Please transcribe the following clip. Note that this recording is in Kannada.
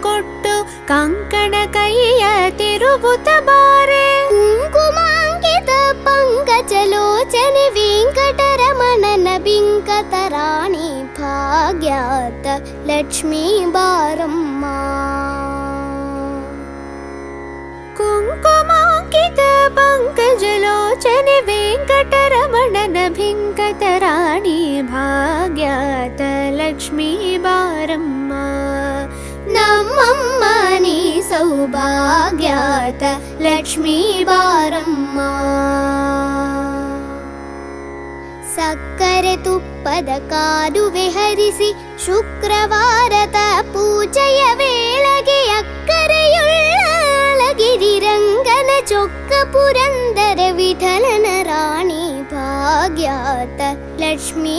ಕೊಟ್ಟು ಕಂಕಣ ಕೈಯ ತಿರುಗುತ್ತ ಬಾರೆ. ಕುಂಕುಮಾಂಕಿತ ಪಂಕಜಲೋಚನೆ ವೆಂಕಟರಮಣನ ಬಿಂಕತರಾಣಿ ಭಾಗ್ಯಾತ ಲಕ್ಷ್ಮೀ ಬಾರಮ್ಮ. ಕುಂಕುಮಾಂಕಿತ ಪಂಕಜಲೋಚನೆ ವೆಂಕಟರಮಣನ ಭಿಂಕತರಾಣಿ ಭಾಗ್ಯಾತ ಲಕ್ಷ್ಮೀ ಬಾರಮ್ಮ. ನಮ್ಮಮ್ಮ ನೀ ಸೌಭಾಗ್ಯಾತ ಲಕ್ಷ್ಮೀ ಬಾರಮ್ಮ. ಸಕ್ಕರೆ ತುಪ್ಪದ ಕಾದುವೆ ಹರಿಸಿ ಶುಕ್ರವಾರದ ಪೂಜೆಯ ವೇಳೆಗೆ ಅಕ್ಕರೆಯುಳ್ಳಗಿರಿರಂಗನ ಚೊಕ್ಕ ಪುರಂದರ ವಿಠಲನ ರಾಣಿ ಭಾಗ್ಯಾತ ಲಕ್ಷ್ಮೀ